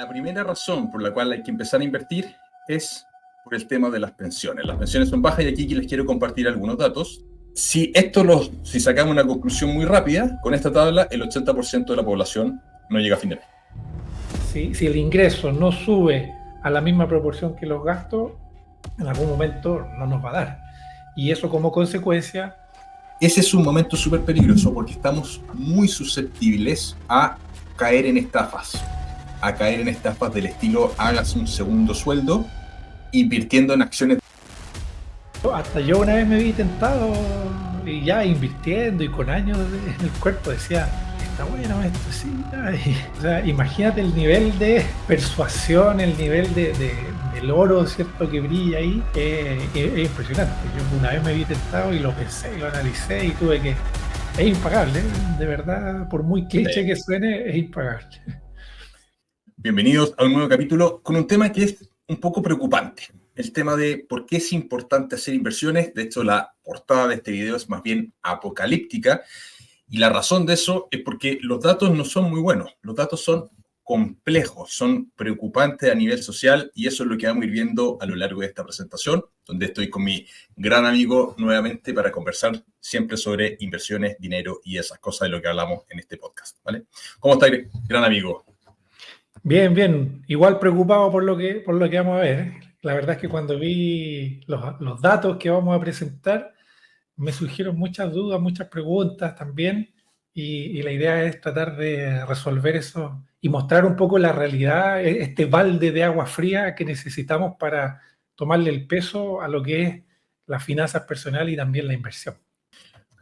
La primera razón por la cual hay que empezar a invertir es por el tema de las pensiones. Las pensiones son bajas y aquí les quiero compartir algunos datos. Si sacamos una conclusión muy rápida, con esta tabla el 80% de la población no llega a fin de mes. Si el ingreso no sube a la misma proporción que los gastos, en algún momento no nos va a dar. Y eso como consecuencia... Ese es un momento súper peligroso porque estamos muy susceptibles a caer en estafas del estilo hágase un segundo sueldo invirtiendo en acciones. Hasta yo una vez me vi tentado y ya invirtiendo y con años en el cuerpo decía, está bueno esto, sí. O sea, imagínate el nivel de persuasión, el nivel del oro, ¿cierto?, que brilla ahí, es impresionante. Yo una vez me vi tentado y lo pensé, lo analicé y tuve que... Es impagable, de verdad, por muy cliché que suene, es impagable. Bienvenidos a un nuevo capítulo con un tema que es un poco preocupante. El tema de por qué es importante hacer inversiones. De hecho, la portada de este video es más bien apocalíptica. Y la razón de eso es porque los datos no son muy buenos. Los datos son complejos, son preocupantes a nivel social y eso es lo que vamos a ir viendo a lo largo de esta presentación, donde estoy con mi gran amigo nuevamente para conversar siempre sobre inversiones, dinero y esas cosas de lo que hablamos en este podcast, ¿vale? ¿Cómo está, gran amigo? Bien, bien. Igual preocupado por lo que vamos a ver. La verdad es que cuando vi los datos que vamos a presentar, me surgieron muchas dudas, muchas preguntas también, y la idea es tratar de resolver eso y mostrar un poco la realidad, este balde de agua fría que necesitamos para tomarle el peso a lo que es las finanzas personales y también la inversión.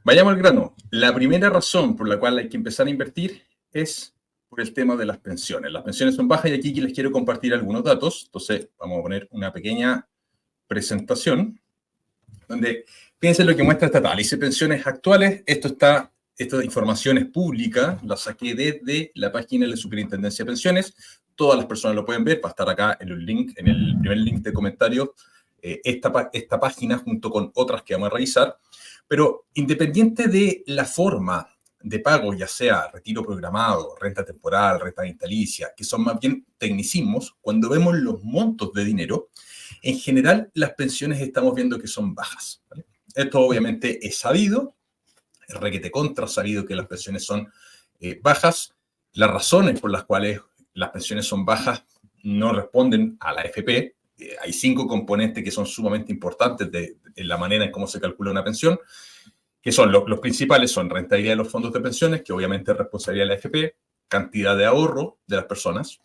Vayamos al grano. La primera razón por la cual hay que empezar a invertir es por el tema de las pensiones. Las pensiones son bajas y aquí les quiero compartir algunos datos. Entonces, vamos a poner una pequeña presentación donde piensen lo que muestra esta tabla. Dice pensiones actuales. Esta información es pública, la saqué desde la página de la Superintendencia de Pensiones. Todas las personas lo pueden ver, va a estar acá en el link, en el primer link de comentarios, esta página junto con otras que vamos a revisar. Pero independiente de la forma de pago, ya sea retiro programado, renta temporal, renta vitalicia, que son más bien tecnicismos, cuando vemos los montos de dinero, en general las pensiones estamos viendo que son bajas, ¿vale? Esto obviamente es sabido, es requete contra sabido que las pensiones son bajas. Las razones por las cuales las pensiones son bajas no responden a la AFP. Hay 5 componentes que son sumamente importantes en la manera en cómo se calcula una pensión, que son los principales, son rentabilidad de los fondos de pensiones, que obviamente es responsabilidad de la AFP, cantidad de ahorro de las personas,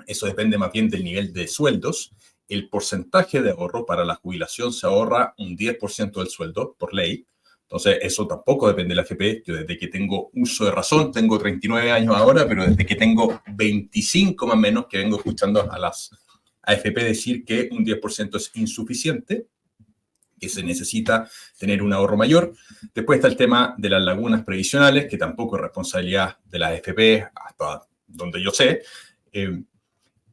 eso depende más bien del nivel de sueldos, el porcentaje de ahorro para la jubilación se ahorra un 10% del sueldo por ley, entonces eso tampoco depende de la AFP. Yo desde que tengo uso de razón, tengo 39 años ahora, pero desde que tengo 25 más o menos, que vengo escuchando a las AFP decir que un 10% es insuficiente, que se necesita tener un ahorro mayor. Después está el tema de las lagunas previsionales, que tampoco es responsabilidad de la AFP, hasta donde yo sé.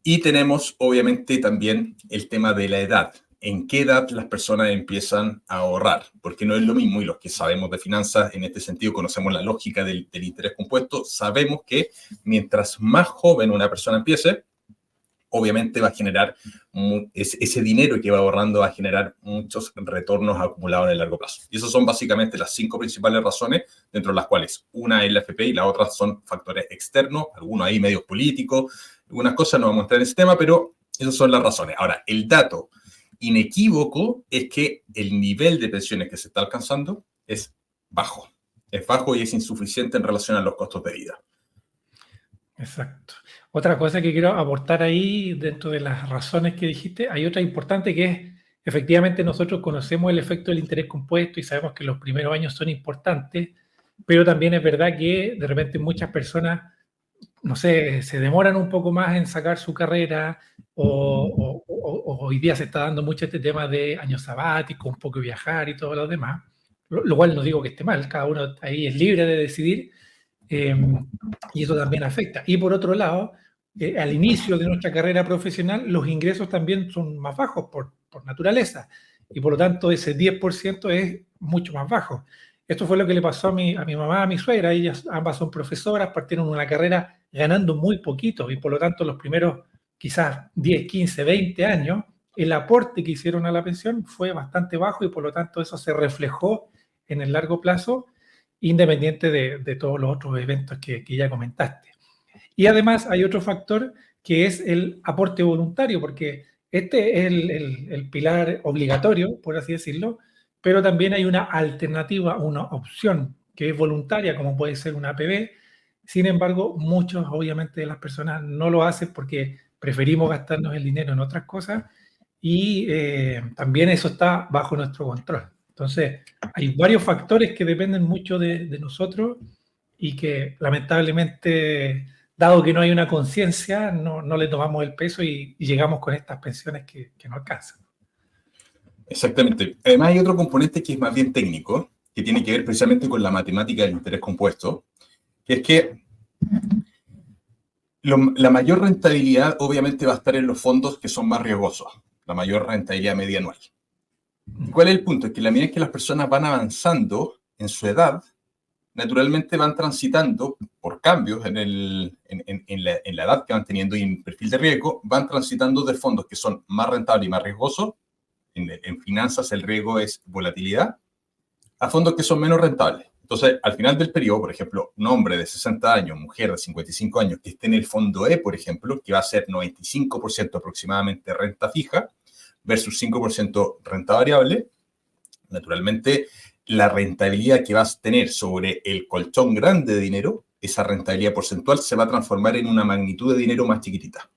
Y tenemos, obviamente, también el tema de la edad. ¿En qué edad las personas empiezan a ahorrar? Porque no es lo mismo, y los que sabemos de finanzas, en este sentido, conocemos la lógica del interés compuesto, sabemos que mientras más joven una persona empiece, obviamente va a generar ese dinero que va ahorrando, va a generar muchos retornos acumulados en el largo plazo. Y esas son básicamente las 5 principales razones, dentro de las cuales una es la AFP y las otras son factores externos, algunos ahí medios políticos, algunas cosas no vamos a entrar en ese tema, pero esas son las razones. Ahora, el dato inequívoco es que el nivel de pensiones que se está alcanzando es bajo y es insuficiente en relación a los costos de vida. Exacto. Otra cosa que quiero aportar ahí, dentro de las razones que dijiste, hay otra importante que es, efectivamente nosotros conocemos el efecto del interés compuesto y sabemos que los primeros años son importantes, pero también es verdad que de repente muchas personas, no sé, se demoran un poco más en sacar su carrera o hoy día se está dando mucho este tema de años sabáticos, un poco viajar y todo lo demás, lo cual no digo que esté mal, cada uno ahí es libre de decidir. Y eso también afecta. Y por otro lado, al inicio de nuestra carrera profesional, los ingresos también son más bajos por naturaleza. Y por lo tanto, ese 10% es mucho más bajo. esto fue lo que le pasó a mi mamá, a mi suegra. Ellas ambas son profesoras, partieron una carrera ganando muy poquito y por lo tanto los primeros quizás 10, 15, 20 años, el aporte que hicieron a la pensión fue bastante bajo y por lo tanto eso se reflejó en el largo plazo, independiente de todos los otros eventos que ya comentaste. Y además hay otro factor que es el aporte voluntario, porque este es el pilar obligatorio, por así decirlo, pero también hay una alternativa, una opción que es voluntaria, como puede ser una APB. Sin embargo, muchos, obviamente, de las personas no lo hacen porque preferimos gastarnos el dinero en otras cosas y también eso está bajo nuestro control. Entonces, hay varios factores que dependen mucho de nosotros y que lamentablemente, dado que no hay una conciencia, no le tomamos el peso y llegamos con estas pensiones que no alcanzan. Exactamente. Además hay otro componente que es más bien técnico, que tiene que ver precisamente con la matemática del interés compuesto, que es que la mayor rentabilidad obviamente va a estar en los fondos que son más riesgosos, la mayor rentabilidad media anual. ¿Y cuál es el punto? Es que a la medida que las personas van avanzando en su edad, naturalmente van transitando por cambios en la edad que van teniendo y en el perfil de riesgo, van transitando de fondos que son más rentables y más riesgosos. En finanzas el riesgo es volatilidad, a fondos que son menos rentables. Entonces, al final del periodo, por ejemplo, un hombre de 60 años, mujer de 55 años, que esté en el fondo E, por ejemplo, que va a ser 95% aproximadamente renta fija versus 5% renta variable, naturalmente la rentabilidad que vas a tener sobre el colchón grande de dinero, esa rentabilidad porcentual se va a transformar en una magnitud de dinero más chiquitita.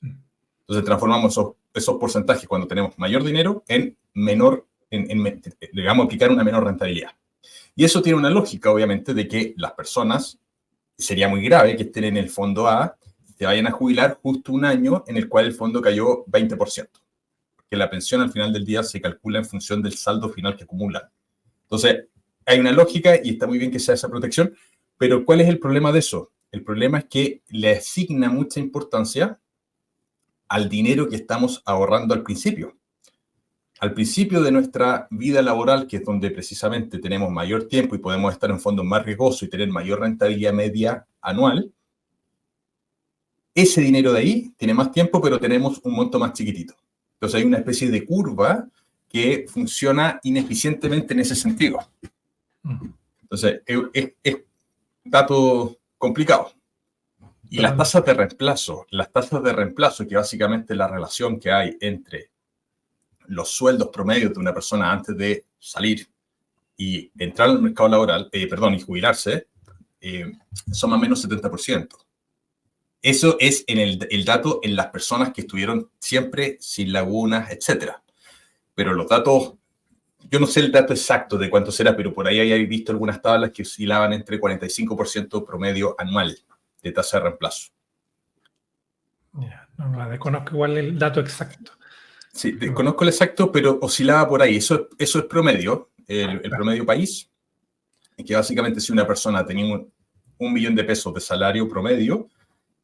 Entonces transformamos esos porcentajes cuando tenemos mayor dinero en menor, le vamos a aplicar una menor rentabilidad. Y eso tiene una lógica, obviamente, de que las personas, sería muy grave que estén en el fondo A, se vayan a jubilar justo un año en el cual el fondo cayó 20%. Porque la pensión al final del día se calcula en función del saldo final que acumulan. Entonces, hay una lógica y está muy bien que sea esa protección, pero ¿cuál es el problema de eso? El problema es que le asigna mucha importancia al dinero que estamos ahorrando al principio. Al principio de nuestra vida laboral, que es donde precisamente tenemos mayor tiempo y podemos estar en fondos más riesgosos y tener mayor rentabilidad media anual, ese dinero de ahí tiene más tiempo, pero tenemos un monto más chiquitito. Entonces hay una especie de curva que funciona ineficientemente en ese sentido. Entonces, es dato complicado. Y las tasas de reemplazo, que básicamente es la relación que hay entre los sueldos promedios de una persona antes de salir y entrar al mercado laboral, y jubilarse, son más o menos 70%. Eso es en el dato en las personas que estuvieron siempre sin lagunas, etc. Pero los datos, yo no sé el dato exacto de cuánto será, pero por ahí hay visto algunas tablas que oscilaban entre 45% promedio anual de tasa de reemplazo. No la desconozco igual el dato exacto. Sí, desconozco el exacto, pero oscilaba por ahí. Eso es promedio, el promedio país, que básicamente si una persona tenía un millón de pesos de salario promedio,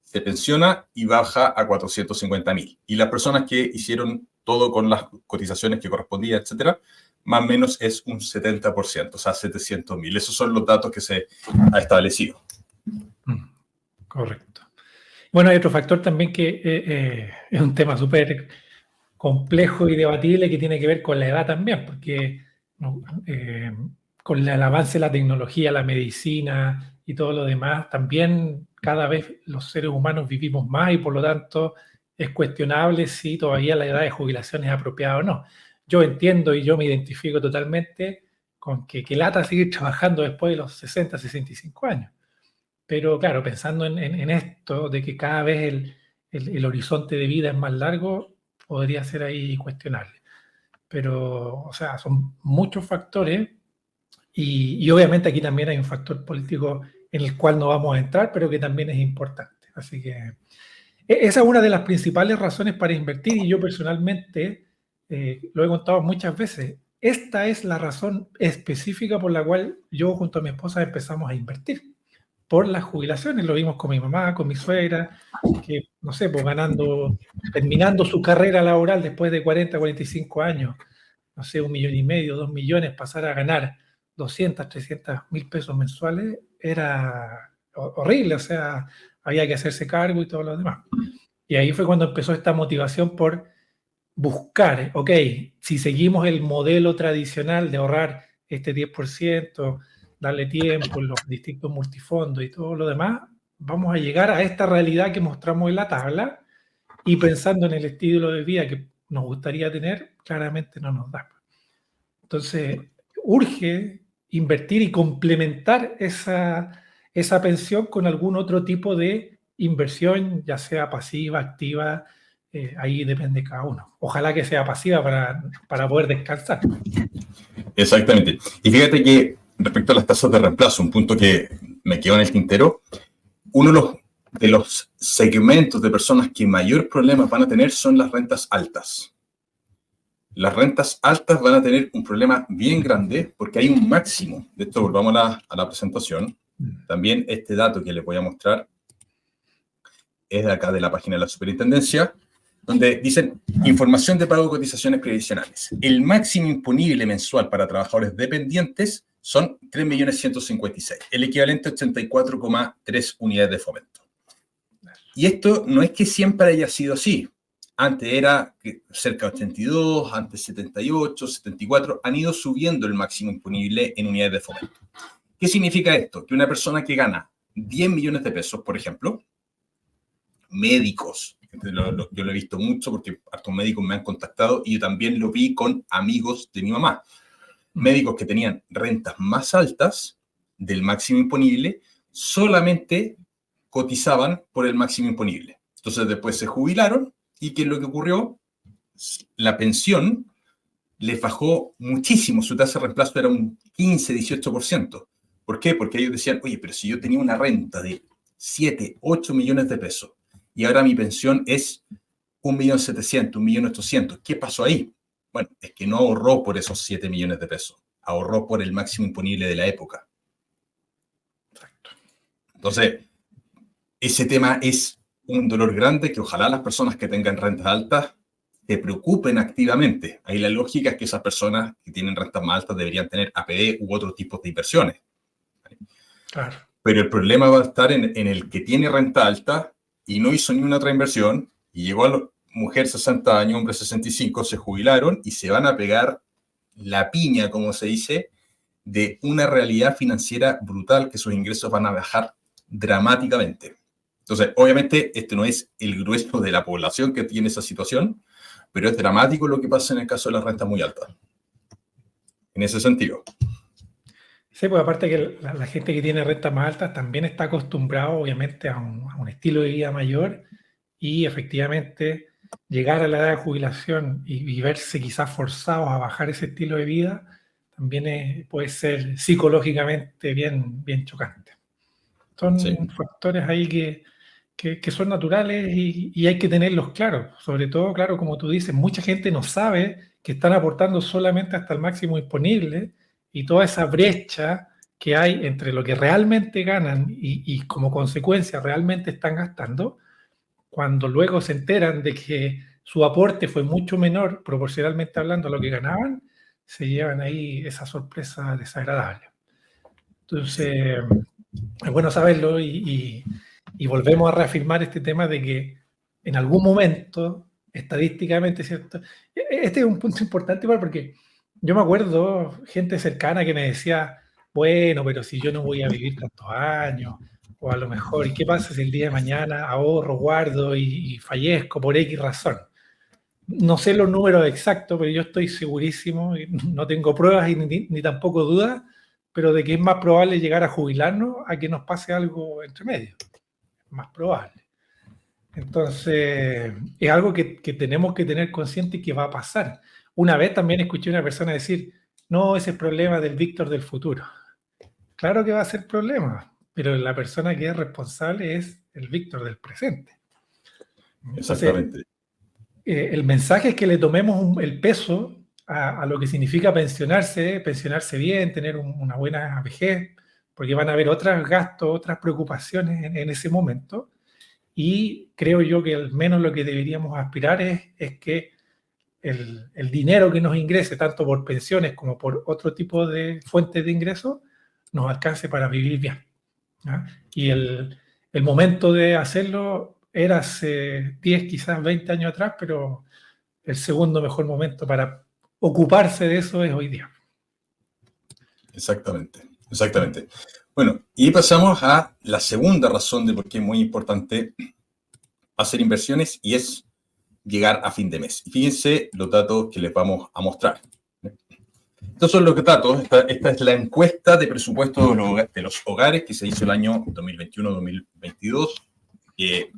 se pensiona y baja a 450.000. Y las personas que hicieron todo con las cotizaciones que correspondían, etcétera, más o menos es un 70%, o sea, 700.000. Esos son los datos que se ha establecido. Correcto. Bueno, hay otro factor también que es un tema súper complejo y debatible que tiene que ver con la edad también, porque con el avance de la tecnología, la medicina y todo lo demás, también cada vez los seres humanos vivimos más y por lo tanto es cuestionable si todavía la edad de jubilación es apropiada o no. Yo entiendo y yo me identifico totalmente con que lata seguir trabajando después de los 60, 65 años. Pero claro, pensando en esto de que cada vez el horizonte de vida es más largo, podría ser ahí cuestionable. Pero, o sea, son muchos factores y obviamente aquí también hay un factor político en el cual no vamos a entrar, pero que también es importante. Así que esa es una de las principales razones para invertir y yo personalmente lo he contado muchas veces. Esta es la razón específica por la cual yo junto a mi esposa empezamos a invertir. Por las jubilaciones, lo vimos con mi mamá, con mi suegra, que, no sé, pues terminando su carrera laboral después de 40, 45 años, no sé, 1,5 millones, 2 millones, pasar a ganar 200, 300 mil pesos mensuales, era horrible, o sea, había que hacerse cargo y todo lo demás. Y ahí fue cuando empezó esta motivación por buscar, ok, si seguimos el modelo tradicional de ahorrar este 10%, darle tiempo en los distintos multifondos y todo lo demás, vamos a llegar a esta realidad que mostramos en la tabla y pensando en el estilo de vida que nos gustaría tener, claramente no nos da. Entonces, urge invertir y complementar esa pensión con algún otro tipo de inversión, ya sea pasiva, activa, ahí depende cada uno. Ojalá que sea pasiva para poder descansar. Exactamente. Y fíjate que respecto a las tasas de reemplazo, un punto que me quedó en el tintero, uno de los segmentos de personas que mayor problema van a tener son las rentas altas. Las rentas altas van a tener un problema bien grande porque hay un máximo. De esto volvamos a la presentación. También este dato que les voy a mostrar es de acá de la página de la superintendencia, donde dicen información de pago de cotizaciones previsionales. El máximo imponible mensual para trabajadores dependientes son 3.156.000, el equivalente a 84,3 unidades de fomento. Y esto no es que siempre haya sido así. Antes era cerca de 82, antes 78, 74, han ido subiendo el máximo imponible en unidades de fomento. ¿Qué significa esto? Que una persona que gana 10 millones de pesos, por ejemplo, médicos, yo lo he visto mucho porque hartos médicos me han contactado y yo también lo vi con amigos de mi mamá, médicos que tenían rentas más altas del máximo imponible, solamente cotizaban por el máximo imponible. Entonces después se jubilaron y ¿qué es lo que ocurrió? La pensión les bajó muchísimo, su tasa de reemplazo era un 15-18%. ¿Por qué? Porque ellos decían, oye, pero si yo tenía una renta de 7, 8 millones de pesos y ahora mi pensión es 1.700.000, 1.800.000, ¿qué pasó ahí? Bueno, es que no ahorró por esos 7 millones de pesos, ahorró por el máximo imponible de la época. Exacto. Entonces, ese tema es un dolor grande que ojalá las personas que tengan rentas altas se preocupen activamente. Ahí la lógica es que esas personas que tienen rentas más altas deberían tener APB u otros tipos de inversiones. Claro. Pero el problema va a estar en el que tiene renta alta y no hizo ni una otra inversión y llegó a la mujer 60 años, hombre 65, se jubilaron y se van a pegar la piña, como se dice, de una realidad financiera brutal que sus ingresos van a bajar dramáticamente. Entonces, obviamente, este no es el grueso de la población que tiene esa situación, pero es dramático lo que pasa en el caso de las rentas muy altas. En ese sentido. Sí, pues aparte que la gente que tiene rentas más altas también está acostumbrado, obviamente, a un estilo de vida mayor y efectivamente llegar a la edad de jubilación y verse quizás forzados a bajar ese estilo de vida también puede ser psicológicamente bien, bien chocante. Son Sí. factores ahí que son naturales y hay que tenerlos claros. Sobre todo, claro, como tú dices, mucha gente no sabe que están aportando solamente hasta el máximo disponible y toda esa brecha que hay entre lo que realmente ganan y como consecuencia realmente están gastando, cuando luego se enteran de que su aporte fue mucho menor, proporcionalmente hablando a lo que ganaban, se llevan ahí esa sorpresa desagradable. Entonces, es bueno saberlo y volvemos a reafirmar este tema de que en algún momento, estadísticamente, ¿cierto? Este es un punto importante igual porque yo me acuerdo gente cercana que me decía, bueno, pero si yo no voy a vivir tantos años, o a lo mejor, ¿y qué pasa si el día de mañana ahorro, guardo y fallezco por X razón? No sé los números exactos, pero yo estoy segurísimo, y no tengo pruebas ni tampoco dudas, pero de que es más probable llegar a jubilarnos a que nos pase algo entre medio. Es más probable. Entonces, es algo que tenemos que tener consciente y que va a pasar. Una vez también escuché a una persona decir, no, ese es el problema del Víctor del futuro. Claro que va a ser problema, pero la persona que es responsable es el Víctor del presente. Entonces, Exactamente. el mensaje es que le tomemos el peso a lo que significa pensionarse bien, tener una buena vejez, porque van a haber otros gastos, otras preocupaciones en ese momento. Y creo yo que al menos lo que deberíamos aspirar es que el dinero que nos ingrese, tanto por pensiones como por otro tipo de fuentes de ingresos, nos alcance para vivir bien. ¿Ya? Y el momento de hacerlo era hace 10, quizás 20 años atrás, pero el segundo mejor momento para ocuparse de eso es hoy día. Exactamente, exactamente. Bueno, y pasamos a la segunda razón de por qué es muy importante hacer inversiones y es llegar a fin de mes. Y fíjense los datos que les vamos a mostrar. Estos son los datos, esta es la encuesta de presupuesto de los hogares que se hizo el año 2021-2022, que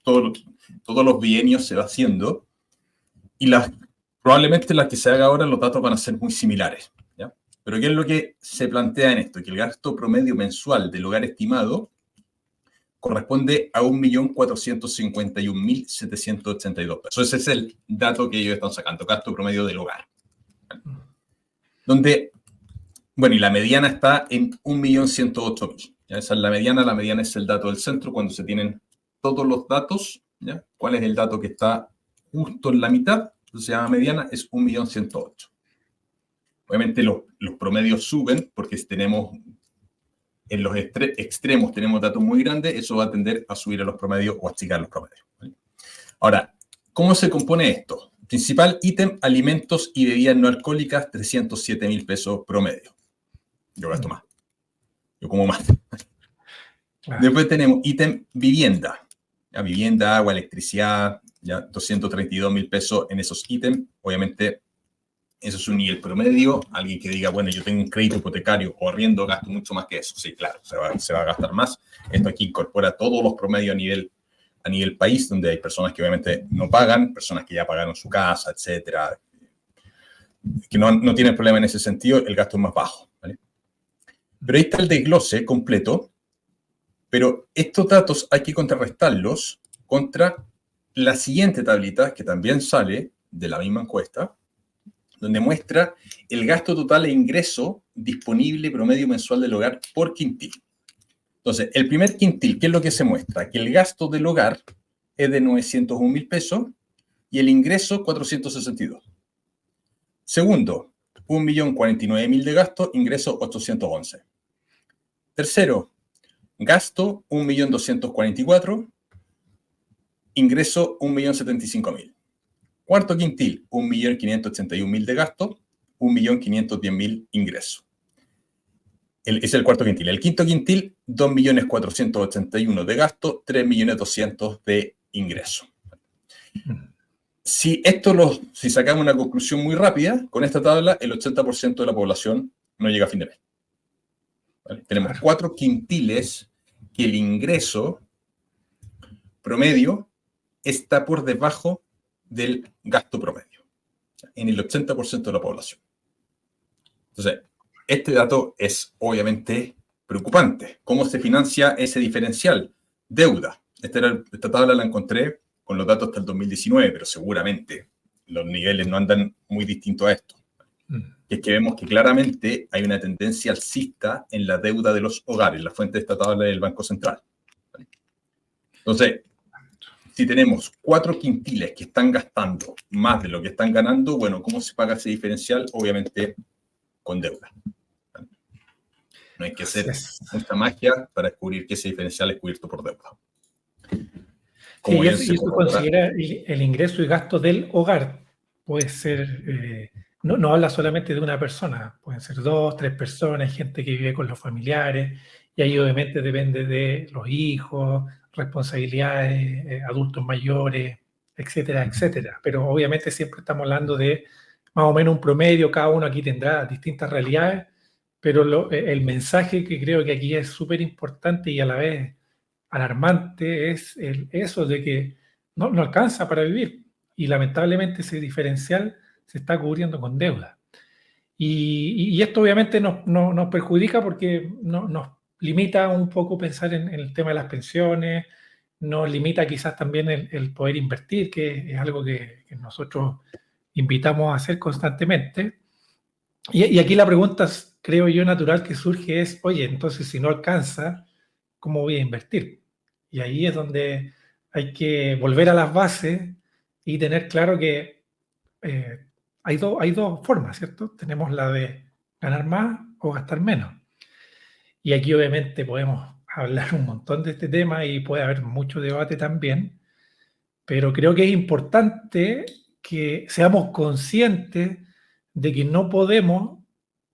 todos los bienios se va haciendo, y probablemente las que se haga ahora los datos van a ser muy similares. ¿Ya? Pero ¿qué es lo que se plantea en esto? Que el gasto promedio mensual del hogar estimado corresponde a 1.451.782 pesos. Ese es el dato que ellos están sacando, gasto promedio del hogar. Donde, bueno, y la mediana está en 1.108.000. Esa es la mediana es el dato del centro cuando se tienen todos los datos. ¿Ya? ¿Cuál es el dato que está justo en la mitad? Se llama mediana, es 1.108.000. Obviamente los promedios suben porque si tenemos en los extremos tenemos datos muy grandes, eso va a tender a subir a los promedios o a achicar los promedios. ¿Vale? Ahora, ¿cómo se compone esto? Principal ítem, alimentos y bebidas no alcohólicas, 307.000 pesos promedio. Yo gasto más. Yo como más. Claro. Después tenemos ítem vivienda. Ya, vivienda, agua, electricidad, ya 232.000 pesos en esos ítems. Obviamente, eso es un nivel promedio. Alguien que diga, bueno, yo tengo un crédito hipotecario o arriendo, gasto mucho más que eso. Sí, claro, se va a gastar más. Esto aquí incorpora todos los promedios a nivel país, donde hay personas que obviamente no pagan, personas que ya pagaron su casa, etcétera, que no tienen problema en ese sentido, el gasto es más bajo. ¿Vale? Pero ahí está el desglose completo, pero estos datos hay que contrarrestarlos contra la siguiente tablita, que también sale de la misma encuesta, donde muestra el gasto total e ingreso disponible promedio mensual del hogar por quintil. Entonces, el primer quintil, ¿qué es lo que se muestra? Que el gasto del hogar es de 901.000 pesos y el ingreso 462. Segundo, 1.049.000 de gasto, ingreso 811. Tercero, gasto 1.244.000, ingreso 1.075.000. Cuarto quintil, 1.581.000 de gasto, 1.510.000 ingreso. Es el cuarto quintil. El quinto quintil, 2.481.000 de gasto, 3.200.000 de ingreso. Si sacamos una conclusión muy rápida, con esta tabla, el 80% de la población no llega a fin de mes. ¿Vale? Tenemos 4 quintiles que el ingreso promedio está por debajo del gasto promedio, en el 80% de la población. Entonces, este dato es obviamente preocupante. ¿Cómo se financia ese diferencial? Deuda. Esta tabla la encontré con los datos hasta el 2019, pero seguramente los niveles no andan muy distintos a esto. Es que vemos que claramente hay una tendencia alcista en la deuda de los hogares. La fuente de esta tabla es del Banco Central. Entonces, si tenemos 4 quintiles que están gastando más de lo que están ganando, bueno, ¿cómo se paga ese diferencial? Obviamente con deuda. No hay que hacer mucha magia para descubrir que ese diferencial es cubierto por deuda. Sí, y eso considera el ingreso y gasto del hogar. Puede ser, no habla solamente de una persona, pueden ser 2, 3 personas, gente que vive con los familiares, y ahí obviamente depende de los hijos, responsabilidades, adultos mayores, etcétera, etcétera. Pero obviamente siempre estamos hablando de más o menos un promedio, cada uno aquí tendrá distintas realidades, pero el mensaje que creo que aquí es súper importante y a la vez alarmante es eso de que no alcanza para vivir y lamentablemente ese diferencial se está cubriendo con deuda. Y esto obviamente nos perjudica porque nos limita un poco pensar en el tema de las pensiones, nos limita quizás también el poder invertir, que es algo que nosotros invitamos a hacer constantemente. Y aquí la pregunta, creo yo, natural que surge es, oye, entonces si no alcanza, ¿cómo voy a invertir? Y ahí es donde hay que volver a las bases y tener claro que hay dos formas, ¿cierto? Tenemos la de ganar más o gastar menos. Y aquí obviamente podemos hablar un montón de este tema y puede haber mucho debate también, pero creo que es importante que seamos conscientes de que no podemos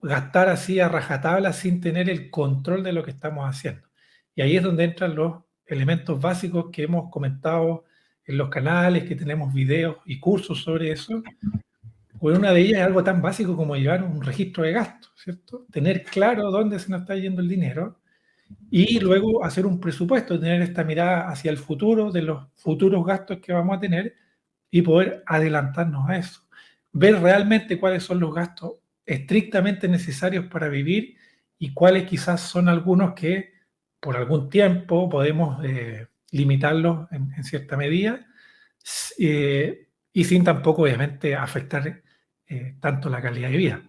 gastar así a rajatabla sin tener el control de lo que estamos haciendo. Y ahí es donde entran los elementos básicos que hemos comentado en los canales, que tenemos videos y cursos sobre eso. Pues una de ellas es algo tan básico como llevar un registro de gastos, ¿cierto? Tener claro dónde se nos está yendo el dinero y luego hacer un presupuesto, tener esta mirada hacia el futuro, de los futuros gastos que vamos a tener y poder adelantarnos a eso. Ver realmente cuáles son los gastos estrictamente necesarios para vivir y cuáles quizás son algunos que por algún tiempo podemos limitarlos en cierta medida y sin tampoco obviamente afectar tanto la calidad de vida.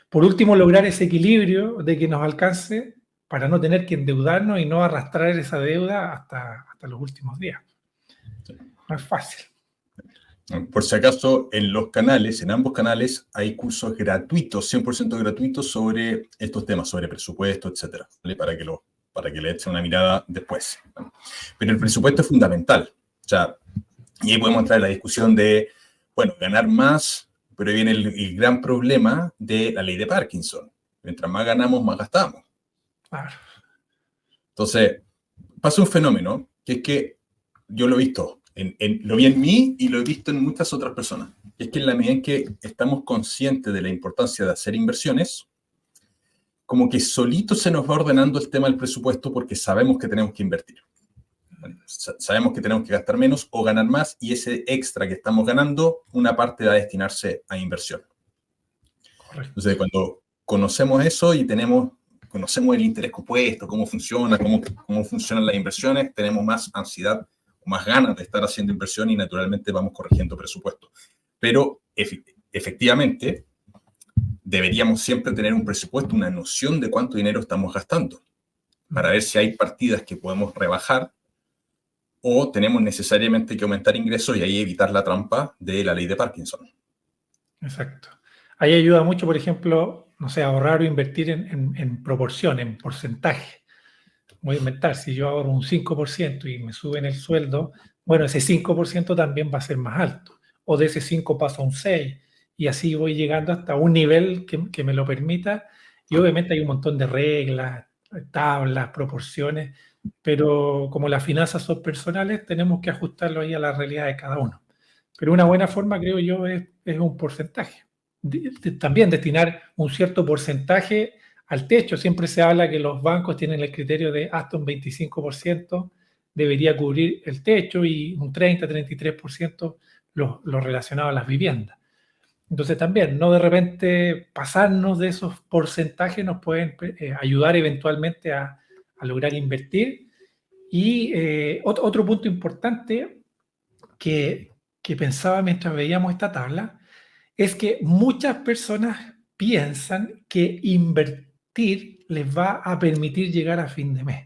Por último, lograr ese equilibrio de que nos alcance para no tener que endeudarnos y no arrastrar esa deuda hasta los últimos días. No es fácil. Por si acaso, en ambos canales, hay cursos gratuitos, 100% gratuitos sobre estos temas, sobre presupuesto, etcétera, ¿vale? Para que le echen una mirada después, ¿vale? Pero el presupuesto es fundamental. O sea, y ahí podemos entrar en la discusión de, bueno, ganar más, pero ahí viene el gran problema de la ley de Parkinson. Mientras más ganamos, más gastamos. Claro. Entonces, pasa un fenómeno que es que yo lo he visto, lo vi en mí y lo he visto en muchas otras personas. Es que en la medida en que estamos conscientes de la importancia de hacer inversiones, como que solito se nos va ordenando el tema del presupuesto porque sabemos que tenemos que invertir. Sabemos que tenemos que gastar menos o ganar más y ese extra que estamos ganando, una parte va a destinarse a inversión. Correcto. Entonces, cuando conocemos eso y conocemos el interés compuesto, cómo funciona, cómo funcionan las inversiones, tenemos más ansiedad, más ganas de estar haciendo inversión y naturalmente vamos corrigiendo presupuesto. Pero efectivamente, deberíamos siempre tener un presupuesto, una noción de cuánto dinero estamos gastando, para ver si hay partidas que podemos rebajar o tenemos necesariamente que aumentar ingresos y ahí evitar la trampa de la ley de Parkinson. Exacto. Ahí ayuda mucho, por ejemplo, no sé, ahorrar o invertir en proporción, en porcentaje. Voy a inventar, si yo ahorro un 5% y me suben el sueldo, bueno, ese 5% también va a ser más alto. O de ese 5 paso a un 6. Y así voy llegando hasta un nivel que me lo permita. Y obviamente hay un montón de reglas, tablas, proporciones, pero como las finanzas son personales, tenemos que ajustarlo ahí a la realidad de cada uno. Pero una buena forma, creo yo, es un porcentaje. También destinar un cierto porcentaje al techo. Siempre se habla que los bancos tienen el criterio de hasta un 25% debería cubrir el techo y un 30-33% lo relacionado a las viviendas. Entonces también, no de repente pasarnos de esos porcentajes nos pueden ayudar eventualmente a lograr invertir. Y otro punto importante que pensaba mientras veíamos esta tabla es que muchas personas piensan que invertir les va a permitir llegar a fin de mes.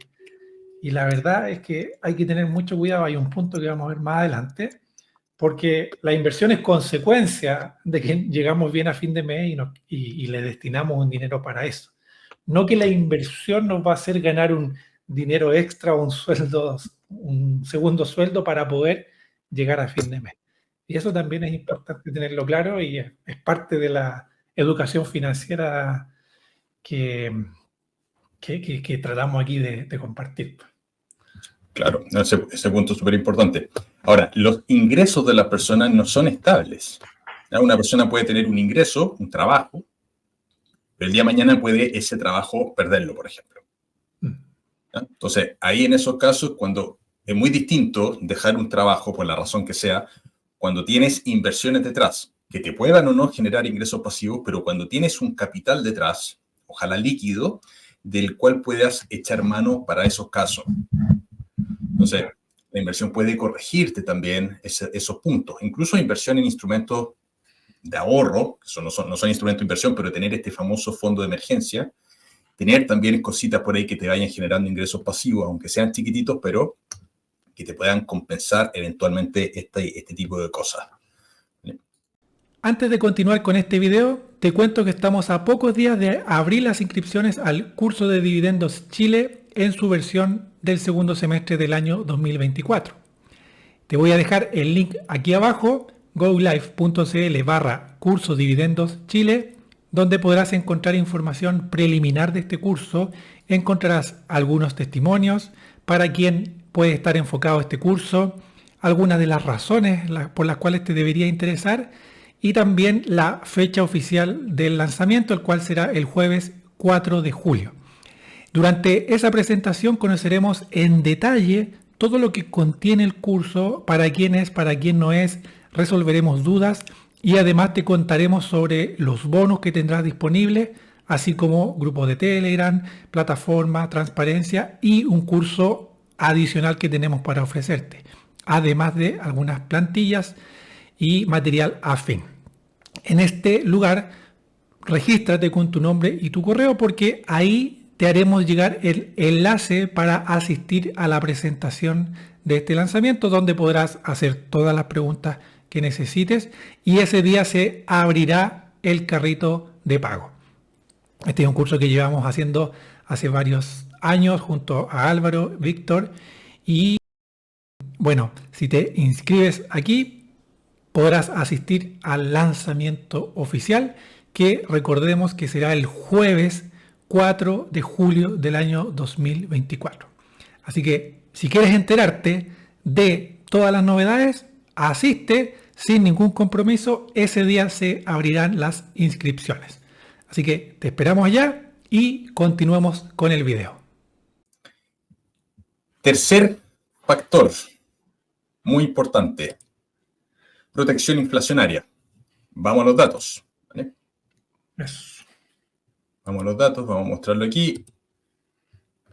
Y la verdad es que hay que tener mucho cuidado. Hay un punto que vamos a ver más adelante, porque la inversión es consecuencia de que llegamos bien a fin de mes y le destinamos un dinero para eso. No que la inversión nos va a hacer ganar un dinero extra o un segundo sueldo para poder llegar a fin de mes. Y eso también es importante tenerlo claro y es parte de la educación financiera que tratamos aquí de compartir. Claro, ese punto es súper importante. Ahora, los ingresos de las personas no son estables. Una persona puede tener un ingreso, un trabajo, pero el día de mañana puede ese trabajo perderlo, por ejemplo. Entonces, ahí en esos casos, cuando es muy distinto dejar un trabajo por la razón que sea, cuando tienes inversiones detrás, que te puedan o no generar ingresos pasivos, pero cuando tienes un capital detrás, ojalá líquido, del cual puedas echar mano para esos casos. Entonces, la inversión puede corregirte también esos puntos. Incluso inversión en instrumentos de ahorro, que no son instrumentos de inversión, pero tener este famoso fondo de emergencia, tener también cositas por ahí que te vayan generando ingresos pasivos, aunque sean chiquititos, pero que te puedan compensar eventualmente este tipo de cosas. Antes de continuar con este video, te cuento que estamos a pocos días de abrir las inscripciones al curso de Dividendos Chile en su versión del segundo semestre del año 2024. Te voy a dejar el link aquí abajo, golife.cl/curso Dividendos Chile, donde podrás encontrar información preliminar de este curso. Encontrarás algunos testimonios para quien puede estar enfocado este curso, algunas de las razones por las cuales te debería interesar y también la fecha oficial del lanzamiento, el cual será el jueves 4 de julio. Durante esa presentación conoceremos en detalle todo lo que contiene el curso, para quién es, para quién no es, resolveremos dudas y además te contaremos sobre los bonos que tendrás disponibles, así como grupo de Telegram, plataforma, transparencia y un curso adicional que tenemos para ofrecerte, además de algunas plantillas y material afín. En este lugar, regístrate con tu nombre y tu correo porque ahí te haremos llegar el enlace para asistir a la presentación de este lanzamiento, donde podrás hacer todas las preguntas que necesites y ese día se abrirá el carrito de pago. Este es un curso que llevamos haciendo hace varios años junto a Álvaro, Víctor y bueno, si te inscribes aquí podrás asistir al lanzamiento oficial que recordemos que será el jueves 4 de julio del año 2024. Así que si quieres enterarte de todas las novedades, asiste sin ningún compromiso. Ese día se abrirán las inscripciones. Así que te esperamos allá y continuamos con el video. Tercer factor, muy importante, protección inflacionaria. Vamos a los datos. ¿Vale? Eso. Vamos a los datos, vamos a mostrarlo aquí.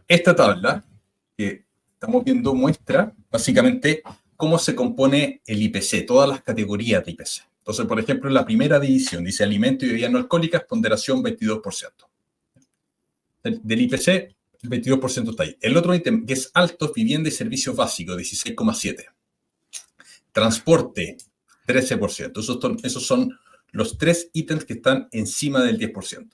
Esta tabla que estamos viendo muestra básicamente cómo se compone el IPC, todas las categorías de IPC. Entonces, por ejemplo, en la primera división dice alimentos y bebidas no alcohólicas, ponderación 22%. Del IPC, el 22% está ahí. El otro ítem que es altos, vivienda y servicios básicos, 16,7%. Transporte, 13%. Esos son los tres ítems que están encima del 10%.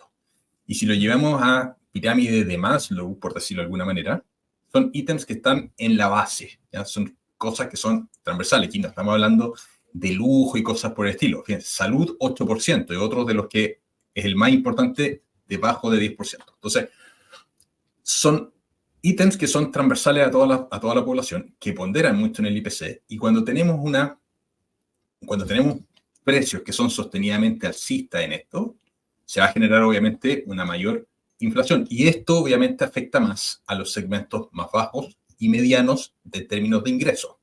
Y si lo llevamos a pirámide de Maslow, por decirlo de alguna manera, son ítems que están en la base, ¿ya? Son cosas que son transversales. Aquí no estamos hablando de lujo y cosas por el estilo. Fíjense, salud, 8%, y otros de los que es el más importante, debajo de 10%. Entonces, son ítems que son transversales a toda la población, que ponderan mucho en el IPC, y cuando tenemos precios que son sostenidamente alcistas en esto, se va a generar obviamente una mayor inflación. Y esto obviamente afecta más a los segmentos más bajos y medianos de términos de ingresos.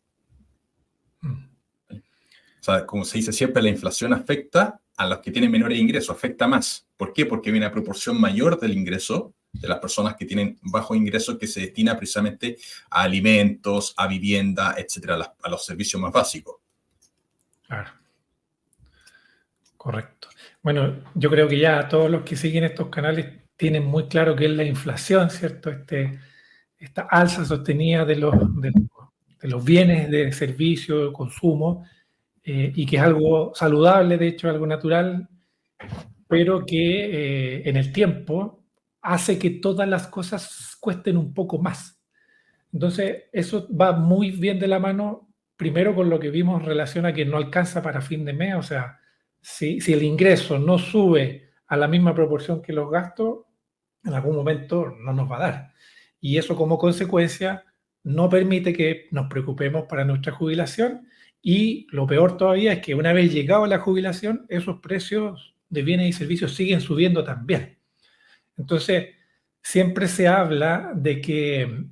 O sea, como se dice siempre, la inflación afecta a los que tienen menores ingresos, afecta más. ¿Por qué? Porque hay una proporción mayor del ingreso de las personas que tienen bajos ingresos que se destina precisamente a alimentos, a vivienda, etcétera, a los servicios más básicos. Claro. Correcto. Bueno, yo creo que ya todos los que siguen estos canales tienen muy claro qué es la inflación, ¿cierto? Esta alza sostenida de los bienes de servicio, de consumo, y que es algo saludable, de hecho, algo natural, pero que en el tiempo hace que todas las cosas cuesten un poco más. Entonces, eso va muy bien de la mano, primero con lo que vimos en relación a que no alcanza para fin de mes, o sea, si el ingreso no sube a la misma proporción que los gastos, en algún momento no nos va a dar. Y eso como consecuencia no permite que nos preocupemos para nuestra jubilación y lo peor todavía es que una vez llegado a la jubilación, esos precios de bienes y servicios siguen subiendo también. Entonces, siempre se habla de que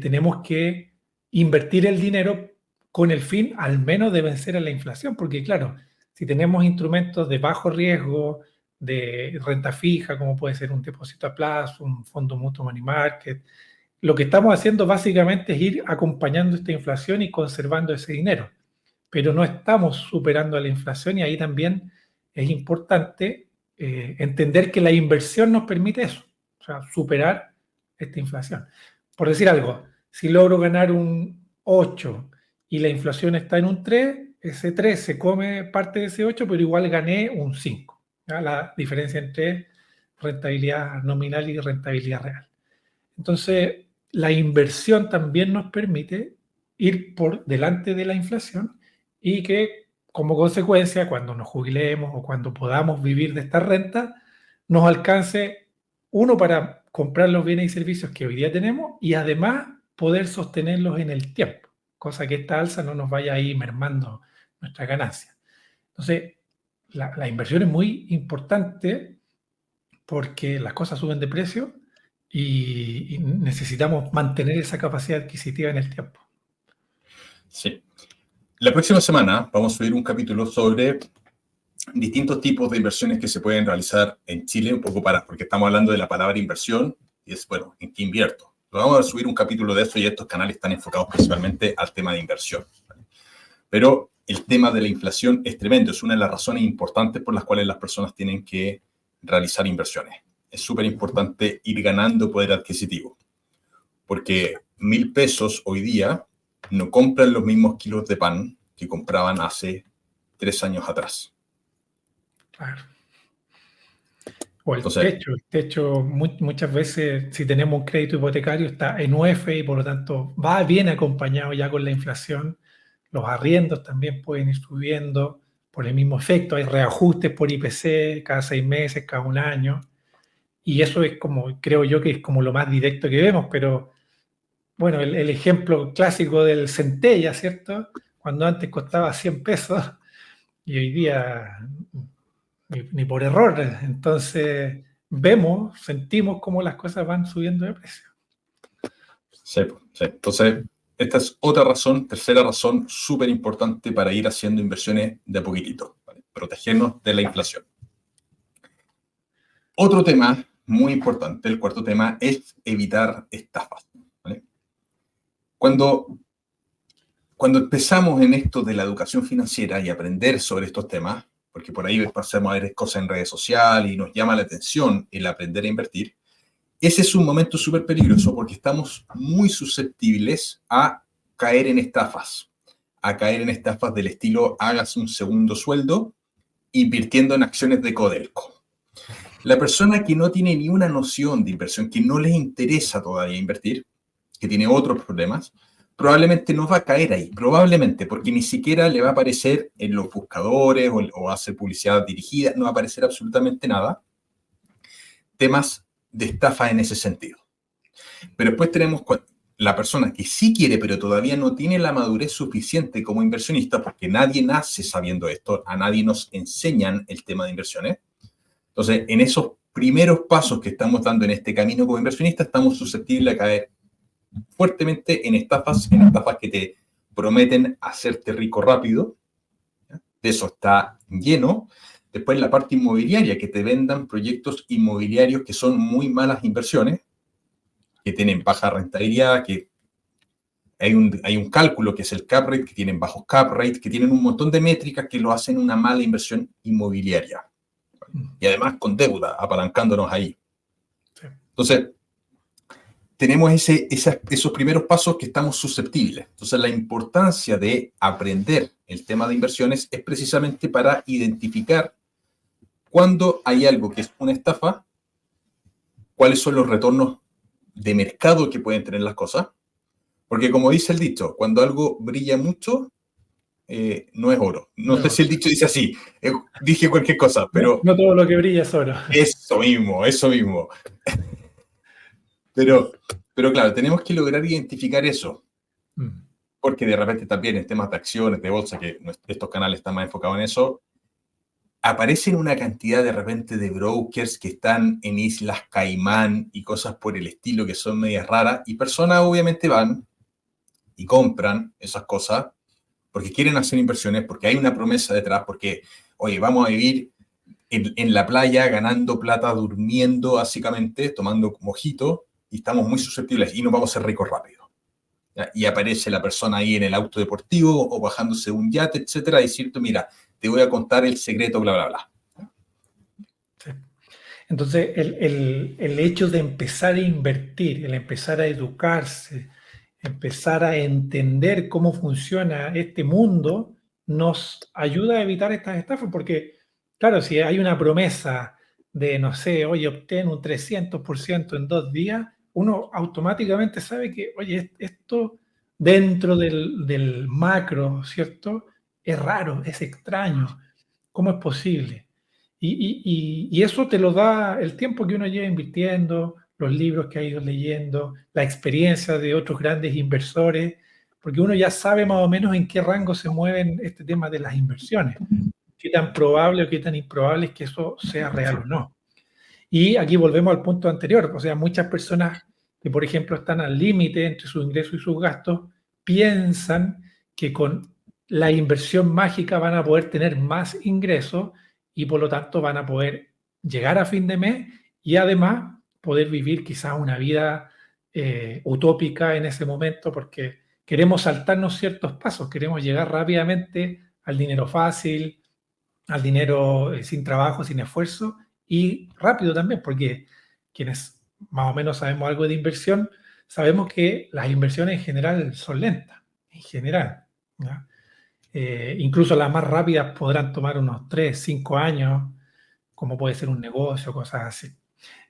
tenemos que invertir el dinero con el fin al menos de vencer a la inflación, porque claro, si tenemos instrumentos de bajo riesgo, de renta fija, como puede ser un depósito a plazo, un fondo mutuo money market, lo que estamos haciendo básicamente es ir acompañando esta inflación y conservando ese dinero, pero no estamos superando a la inflación y ahí también es importante entender que la inversión nos permite eso, o sea, superar esta inflación. Por decir algo, si logro ganar un 8 y la inflación está en un 3, ese 3 se come parte de ese 8, pero igual gané un 5. ¿Ya? La diferencia entre rentabilidad nominal y rentabilidad real. Entonces, la inversión también nos permite ir por delante de la inflación y que, como consecuencia, cuando nos jubilemos o cuando podamos vivir de esta renta, nos alcance, uno, para comprar los bienes y servicios que hoy día tenemos y además poder sostenerlos en el tiempo, cosa que esta alza no nos vaya a ir mermando nuestra ganancia. Entonces, la inversión es muy importante porque las cosas suben de precio y necesitamos mantener esa capacidad adquisitiva en el tiempo. Sí. La próxima semana vamos a subir un capítulo sobre distintos tipos de inversiones que se pueden realizar en Chile, un poco porque estamos hablando de la palabra inversión y es, bueno, ¿en qué invierto? Vamos a subir un capítulo de eso y estos canales están enfocados principalmente al tema de inversión. Pero el tema de la inflación es tremendo, es una de las razones importantes por las cuales las personas tienen que realizar inversiones. Es súper importante ir ganando poder adquisitivo, porque 1.000 pesos hoy día no compran los mismos kilos de pan que compraban hace 3 años atrás. Claro. O Entonces, el techo muchas veces, si tenemos un crédito hipotecario, está en UF y por lo tanto va bien acompañado ya con la inflación. Los arriendos también pueden ir subiendo por el mismo efecto. Hay reajustes por IPC cada 6 meses, cada un año. Y eso es como, creo yo que es como lo más directo que vemos, pero bueno, el ejemplo clásico del centella, ¿cierto? Cuando antes costaba 100 pesos y hoy día ni por error. Entonces, vemos, sentimos cómo las cosas van subiendo de precio. sí, sí. Entonces, esta es otra razón, tercera razón súper importante para ir haciendo inversiones de a poquitito, ¿vale? Protegernos de la inflación. Otro tema muy importante, el cuarto tema, es evitar estafas, ¿vale? Cuando empezamos en esto de la educación financiera y aprender sobre estos temas, porque por ahí pasamos a ver cosas en redes sociales y nos llama la atención el aprender a invertir, ese es un momento súper peligroso porque estamos muy susceptibles a caer en estafas, del estilo hagas un segundo sueldo invirtiendo en acciones de Codelco. La persona que no tiene ni una noción de inversión, que no le interesa todavía invertir, que tiene otros problemas, probablemente no va a caer ahí, probablemente, porque ni siquiera le va a aparecer en los buscadores o hacer publicidad dirigida, no va a aparecer absolutamente nada. Temas de estafa en ese sentido. Pero después tenemos la persona que sí quiere, pero todavía no tiene la madurez suficiente como inversionista, porque nadie nace sabiendo esto, a nadie nos enseñan el tema de inversiones. Entonces, en esos primeros pasos que estamos dando en este camino como inversionista, estamos susceptibles a caer fuertemente en estafas que te prometen hacerte rico rápido. De eso está lleno. Después la parte inmobiliaria, que te vendan proyectos inmobiliarios que son muy malas inversiones, que tienen baja rentabilidad, que hay un cálculo que es el cap rate, que tienen bajos cap rate, que tienen un montón de métricas que lo hacen una mala inversión inmobiliaria. Y además con deuda, apalancándonos ahí. Entonces, tenemos esos primeros pasos que estamos susceptibles. Entonces, la importancia de aprender el tema de inversiones es precisamente para identificar cuando hay algo que es una estafa, cuáles son los retornos de mercado que pueden tener las cosas. Porque como dice el dicho, cuando algo brilla mucho, no es oro. No sé si el dicho dice así, dije cualquier cosa, pero... No todo lo que brilla es oro. Eso mismo, eso mismo. Pero claro, tenemos que lograr identificar eso. Porque de repente también en temas de acciones, de bolsa, que estos canales están más enfocados en eso, aparecen una cantidad de repente de brokers que están en Islas Caimán y cosas por el estilo que son medias raras, y personas obviamente van y compran esas cosas porque quieren hacer inversiones, porque hay una promesa detrás, porque, oye, vamos a vivir en la playa ganando plata, durmiendo básicamente, tomando mojito, y estamos muy susceptibles y nos vamos a ser ricos rápido. ¿Ya? Y aparece la persona ahí en el auto deportivo o bajándose de un yate, etcétera, y decirte, mira, te voy a contar el secreto, bla, bla, bla. Sí. Entonces, el hecho de empezar a invertir, el empezar a educarse, empezar a entender cómo funciona este mundo, nos ayuda a evitar estas estafas, porque, claro, si hay una promesa de, no sé, oye, obtén un 300% en 2 días, uno automáticamente sabe que, oye, esto dentro del macro, ¿cierto? Es raro, es extraño. ¿Cómo es posible? Y eso te lo da el tiempo que uno lleva invirtiendo, los libros que ha ido leyendo, la experiencia de otros grandes inversores, porque uno ya sabe más o menos en qué rango se mueven este tema de las inversiones, qué tan probable o qué tan improbable es que eso sea real o no. Y aquí volvemos al punto anterior, o sea, muchas personas que, por ejemplo, están al límite entre sus ingresos y sus gastos, piensan que con la inversión mágica van a poder tener más ingresos y por lo tanto van a poder llegar a fin de mes y además poder vivir quizás una vida utópica en ese momento porque queremos saltarnos ciertos pasos, queremos llegar rápidamente al dinero fácil, al dinero sin trabajo, sin esfuerzo y rápido también, porque quienes más o menos sabemos algo de inversión, sabemos que las inversiones en general son lentas, en general. ¿Ya? Incluso las más rápidas podrán tomar unos 3, 5 años, como puede ser un negocio, cosas así.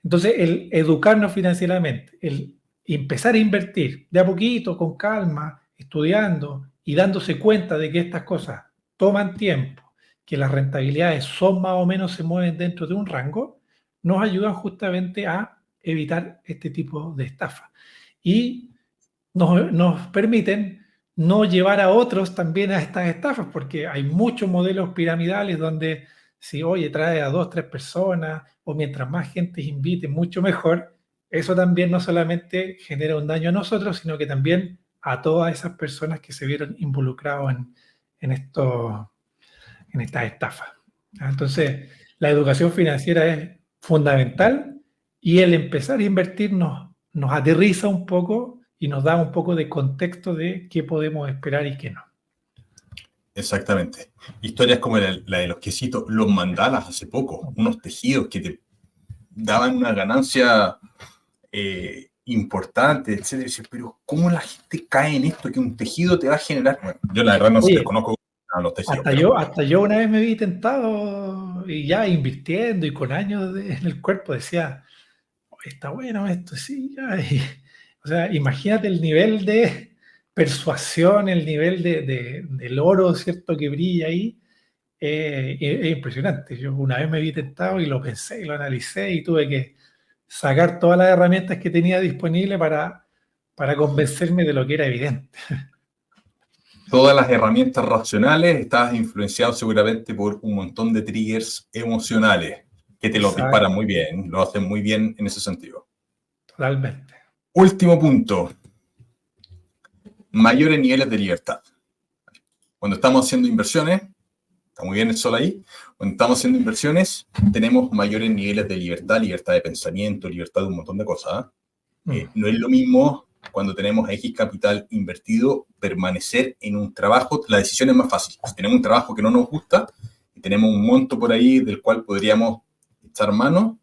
Entonces, el educarnos financieramente, el empezar a invertir de a poquito, con calma, estudiando y dándose cuenta de que estas cosas toman tiempo, que las rentabilidades son más o menos, se mueven dentro de un rango, nos ayudan justamente a evitar este tipo de estafa. Y nos permiten no llevar a otros también a estas estafas, porque hay muchos modelos piramidales donde si, oye, trae a 2, 3 personas, o mientras más gente invite, mucho mejor, eso también no solamente genera un daño a nosotros, sino que también a todas esas personas que se vieron involucrados en, esto, en estas estafas. Entonces, la educación financiera es fundamental y el empezar a invertir nos aterriza un poco y nos da un poco de contexto de qué podemos esperar y qué no. Exactamente. Historias como la de los quesitos, los mandalas hace poco, unos tejidos que te daban una ganancia importante, etcétera. Y dices, pero ¿cómo la gente cae en esto que un tejido te va a generar? Bueno, yo la verdad no Oye, desconozco los tejidos, hasta pero yo, hasta yo una vez me vi tentado y ya invirtiendo y con años en el cuerpo decía, "Oye, está bueno esto, sí, ya". O sea, imagínate el nivel de persuasión, el nivel del oro, ¿cierto?, que brilla ahí. Es impresionante. Yo una vez me vi tentado y lo pensé y lo analicé y tuve que sacar todas las herramientas que tenía disponibles para convencerme de lo que era evidente. todas las herramientas racionales estás influenciado seguramente por un montón de triggers emocionales que te los disparan Exacto, muy bien, lo hacen muy bien en ese sentido. totalmente. Último punto, mayores niveles de libertad. Cuando estamos haciendo inversiones, está muy bien el sol ahí, cuando estamos haciendo inversiones tenemos mayores niveles de libertad, libertad de pensamiento, libertad de un montón de cosas. No es lo mismo cuando tenemos X capital invertido, permanecer en un trabajo, la decisión es más fácil. Si tenemos un trabajo que no nos gusta y tenemos un monto por ahí del cual podríamos echar mano,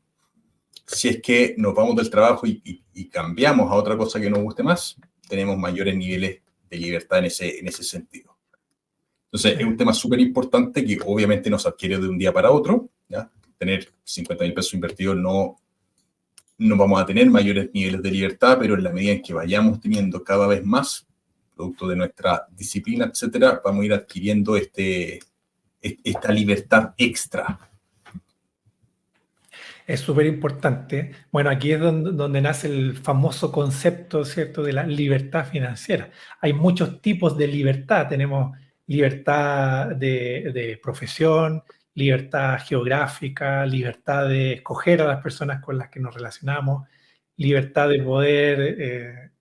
si es que nos vamos del trabajo y cambiamos a otra cosa que nos guste más, tenemos mayores niveles de libertad en ese sentido. Entonces, Sí. es un tema súper importante que obviamente no se adquiere de un día para otro. ¿Ya? Tener 50.000 pesos invertidos no vamos a tener mayores niveles de libertad, pero en la medida en que vayamos teniendo cada vez más, producto de nuestra disciplina, etcétera, vamos a ir adquiriendo esta libertad extra. Es súper importante. Bueno, aquí es donde nace el famoso concepto, ¿cierto?, de la libertad financiera. Hay muchos tipos de libertad. Tenemos libertad de profesión, libertad geográfica, libertad de escoger a las personas con las que nos relacionamos, libertad de poder,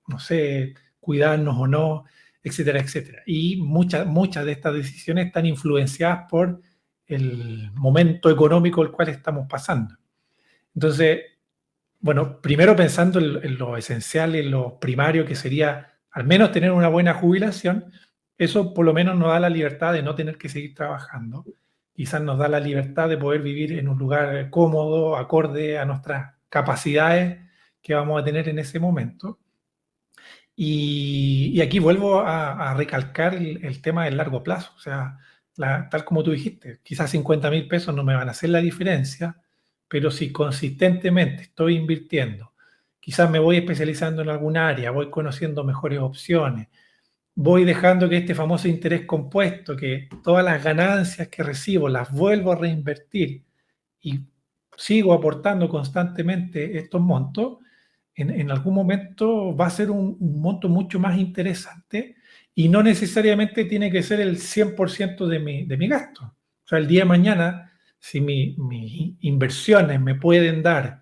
no sé, cuidarnos o no, etcétera, etcétera. Y muchas de estas decisiones están influenciadas por el momento económico el cual estamos pasando. Entonces, bueno, primero pensando en lo esencial, en lo primario, que sería al menos tener una buena jubilación, eso por lo menos nos da la libertad de no tener que seguir trabajando. Quizás nos da la libertad de poder vivir en un lugar cómodo, acorde a nuestras capacidades que vamos a tener en ese momento. Y aquí vuelvo a recalcar el tema del largo plazo. O sea, tal como tú dijiste, quizás 50.000 pesos no me van a hacer la diferencia, pero si consistentemente estoy invirtiendo, quizás me voy especializando en alguna área, voy conociendo mejores opciones, voy dejando que este famoso interés compuesto, que todas las ganancias que recibo las vuelvo a reinvertir y sigo aportando constantemente estos montos, en algún momento va a ser un monto mucho más interesante y no necesariamente tiene que ser el 100% de mi gasto. O sea, el día de mañana, si mis inversiones me pueden dar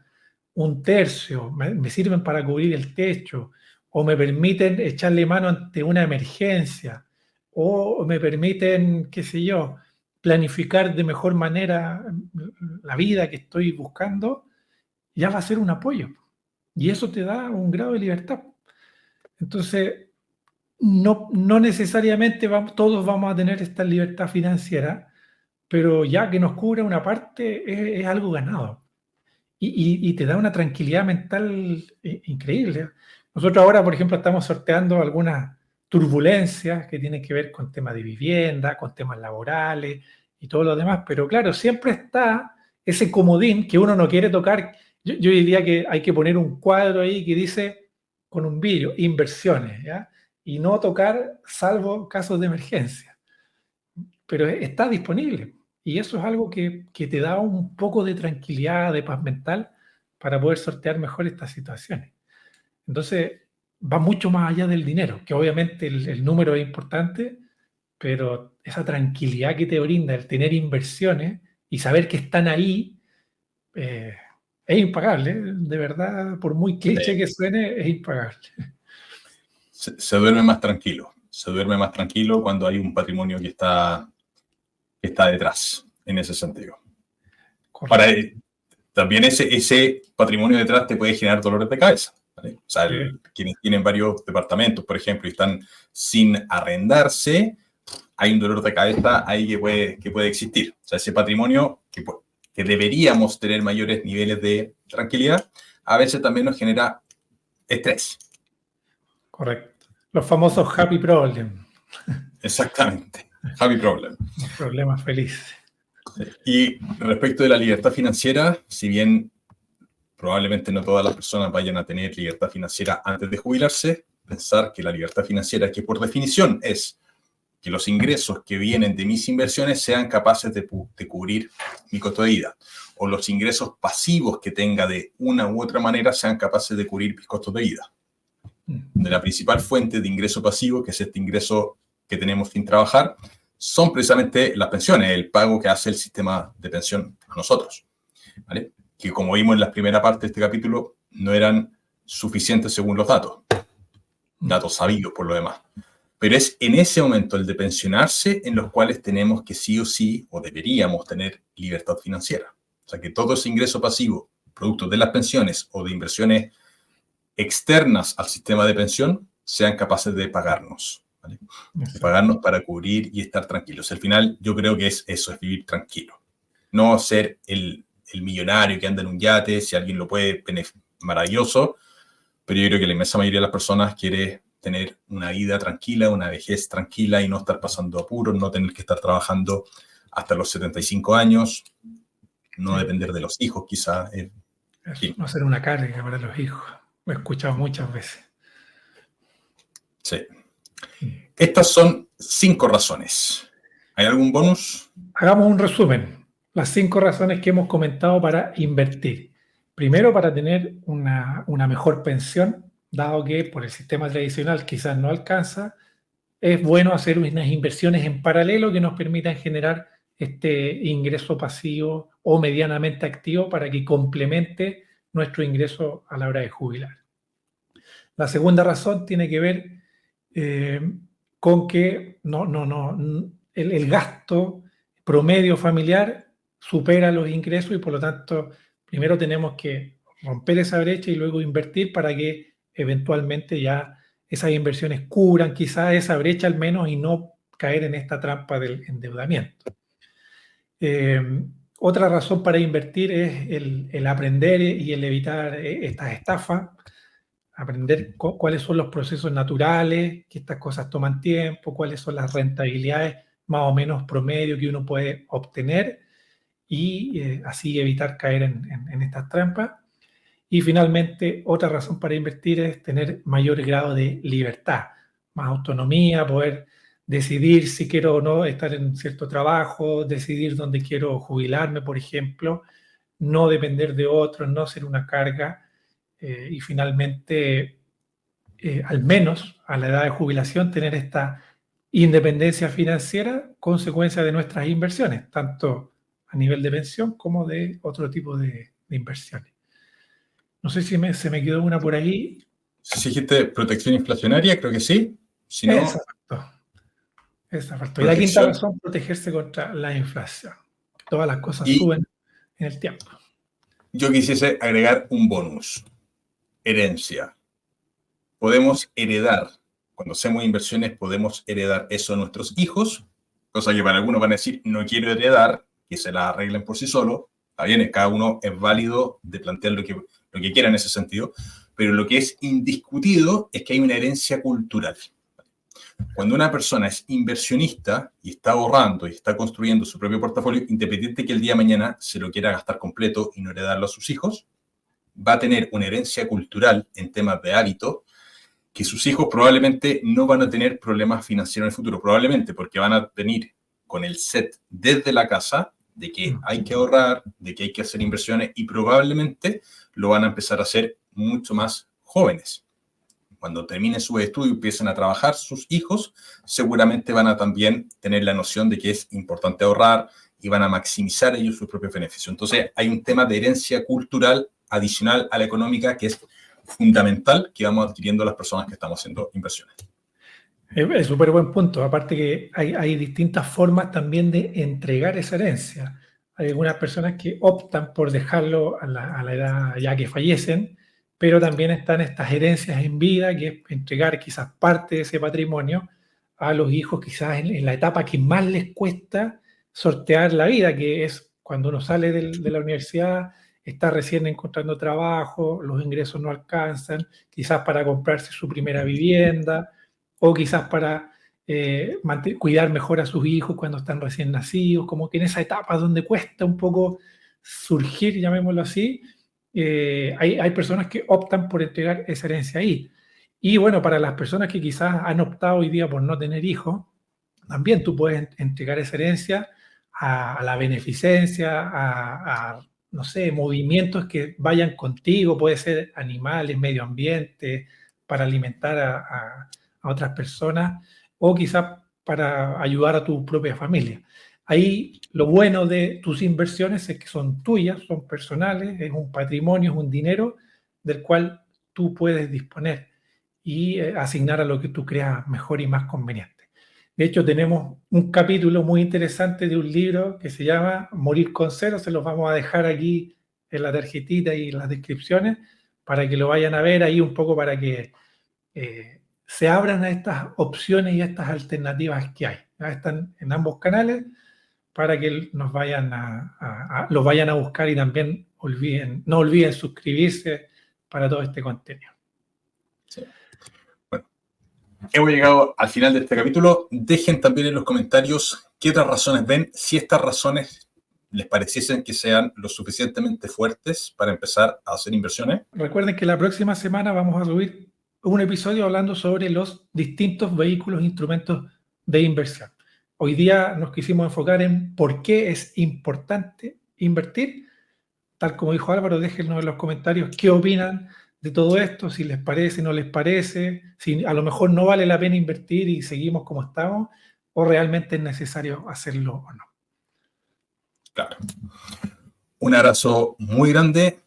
un tercio, me sirven para cubrir el techo, o me permiten echarle mano ante una emergencia, o me permiten, qué sé yo, planificar de mejor manera la vida que estoy buscando, ya va a ser un apoyo. Y eso te da un grado de libertad. Entonces, no necesariamente todos vamos a tener esta libertad financiera, pero ya que nos cubra una parte es algo ganado. Y te da una tranquilidad mental increíble. Nosotros ahora, por ejemplo, estamos sorteando algunas turbulencias que tienen que ver con temas de vivienda, con temas laborales y todo lo demás, pero claro, siempre está ese comodín que uno no quiere tocar. Yo diría que hay que poner un cuadro ahí que dice con un vidrio, inversiones, ¿ya? Y no tocar salvo casos de emergencia, pero está disponible. Y eso es algo que te da un poco de tranquilidad, de paz mental para poder sortear mejor estas situaciones. Entonces, va mucho más allá del dinero, que obviamente el número es importante, pero esa tranquilidad que te brinda el tener inversiones y saber que están ahí eh, es impagable. De verdad, por muy cliché que suene, es impagable. Se duerme más tranquilo. Se duerme más tranquilo cuando hay un patrimonio que está detrás, en ese sentido. Para, también ese patrimonio detrás te puede generar dolores de cabeza, ¿vale? O sea, quienes tienen varios departamentos, por ejemplo, y están sin arrendarse, hay un dolor de cabeza ahí que puede existir. O sea, ese patrimonio que deberíamos tener mayores niveles de tranquilidad, a veces también nos genera estrés. Correcto. Los famosos happy problems. Exactamente. Happy problem. Los problemas felices. Y respecto de la libertad financiera, si bien probablemente no todas las personas vayan a tener libertad financiera antes de jubilarse, pensar que la libertad financiera, que por definición es que los ingresos que vienen de mis inversiones sean capaces de cubrir mi costo de vida, o los ingresos pasivos que tenga de una u otra manera sean capaces de cubrir mis costos de vida. De la principal fuente de ingreso pasivo, que es este ingreso que tenemos sin trabajar, son precisamente las pensiones, el pago que hace el sistema de pensión a nosotros, ¿vale? Que como vimos en la primera parte de este capítulo, no eran suficientes según los datos sabidos por lo demás. Pero es en ese momento, el de pensionarse, en los cuales tenemos que sí o sí, o deberíamos tener libertad financiera. O sea, que todo ese ingreso pasivo, producto de las pensiones o de inversiones externas al sistema de pensión, sean capaces de pagarnos, ¿vale? De pagarnos para cubrir y estar tranquilos. Al final, yo creo que es eso, es vivir tranquilo. No ser el millonario que anda en un yate, si alguien lo puede, maravilloso, pero yo creo que la inmensa mayoría de las personas quiere tener una vida tranquila, una vejez tranquila y no estar pasando apuros, no tener que estar trabajando hasta los 75 años, no depender de los hijos quizá. No ser una carga para los hijos. Lo he escuchado muchas veces. Sí. Estas son 5 razones. ¿Hay algún bonus? Hagamos un resumen. Las 5 razones que hemos comentado para invertir. Primero, para tener una mejor pensión, dado que por el sistema tradicional quizás no alcanza, es bueno hacer unas inversiones en paralelo que nos permitan generar este ingreso pasivo o medianamente activo para que complemente nuestro ingreso a la hora de jubilar. La segunda razón tiene que ver con que el gasto promedio familiar supera los ingresos y por lo tanto primero tenemos que romper esa brecha y luego invertir para que eventualmente ya esas inversiones cubran quizás esa brecha al menos y no caer en esta trampa del endeudamiento. Otra razón para invertir es el aprender y el evitar estas estafas. aprender cuáles son los procesos naturales, que estas cosas toman tiempo, cuáles son las rentabilidades más o menos promedio que uno puede obtener y así evitar caer en estas trampas. Y finalmente, otra razón para invertir es tener mayor grado de libertad, más autonomía, poder decidir si quiero o no estar en cierto trabajo, decidir dónde quiero jubilarme, por ejemplo, no depender de otros, no ser una carga y finalmente, al menos a la edad de jubilación, tener esta independencia financiera, consecuencia de nuestras inversiones, tanto a nivel de pensión como de otro tipo de inversiones. No sé si se me quedó una por ahí. Si dijiste protección inflacionaria, creo que sí. Si no, Esa faltó. Y la quinta razón, protegerse contra la inflación. Todas las cosas suben en el tiempo. Yo quisiese agregar un bonus. Herencia. Podemos heredar, cuando hacemos inversiones, podemos heredar eso a nuestros hijos, cosa que para algunos van a decir, no quiero heredar, que se la arreglen por sí solos. Está bien, cada uno es válido de plantear lo que quiera en ese sentido, pero lo que es indiscutido es que hay una herencia cultural. Cuando una persona es inversionista y está ahorrando y está construyendo su propio portafolio, independiente que el día de mañana se lo quiera gastar completo y no heredarlo a sus hijos, va a tener una herencia cultural en temas de hábito que sus hijos probablemente no van a tener problemas financieros en el futuro, probablemente porque van a venir con el set desde la casa de que hay que ahorrar, de que hay que hacer inversiones y probablemente lo van a empezar a hacer mucho más jóvenes. Cuando terminen su estudio y empiecen a trabajar sus hijos, seguramente van a también tener la noción de que es importante ahorrar y van a maximizar ellos sus propios beneficios. Entonces, hay un tema de herencia cultural adicional a la económica que es fundamental que vamos adquiriendo las personas que estamos haciendo inversiones. Es súper buen punto. Aparte que hay distintas formas también de entregar esa herencia. Hay algunas personas que optan por dejarlo a la edad ya que fallecen, pero también están estas herencias en vida, que es entregar quizás parte de ese patrimonio a los hijos quizás en la etapa que más les cuesta sortear la vida, que es cuando uno sale de la universidad, está recién encontrando trabajo, los ingresos no alcanzan, quizás para comprarse su primera vivienda, o quizás para cuidar mejor a sus hijos cuando están recién nacidos, como que en esa etapa donde cuesta un poco surgir, llamémoslo así, hay personas que optan por entregar esa herencia ahí. Y bueno, para las personas que quizás han optado hoy día por no tener hijos, también tú puedes entregar esa herencia a la beneficencia, no sé, movimientos que vayan contigo, puede ser animales, medio ambiente, para alimentar a otras personas, o quizás para ayudar a tu propia familia. Ahí lo bueno de tus inversiones es que son tuyas, son personales, es un patrimonio, es un dinero del cual tú puedes disponer y asignar a lo que tú creas mejor y más conveniente. De hecho, tenemos un capítulo muy interesante de un libro que se llama Morir con Cero, se los vamos a dejar aquí en la tarjetita y en las descripciones para que lo vayan a ver ahí un poco para que se abran a estas opciones y a estas alternativas que hay. Ya están en ambos canales para que nos vayan los vayan a buscar y también no olviden suscribirse para todo este contenido. Sí. Bueno, hemos llegado al final de este capítulo. Dejen también en los comentarios qué otras razones ven, si estas razones les pareciesen que sean lo suficientemente fuertes para empezar a hacer inversiones. Recuerden que la próxima semana vamos a subir un episodio hablando sobre los distintos vehículos e instrumentos de inversión. Hoy día nos quisimos enfocar en por qué es importante invertir. Tal como dijo Álvaro, déjenos en los comentarios qué opinan de todo esto, si les parece, no les parece, si a lo mejor no vale la pena invertir y seguimos como estamos, o realmente es necesario hacerlo o no. Claro. Un abrazo muy grande.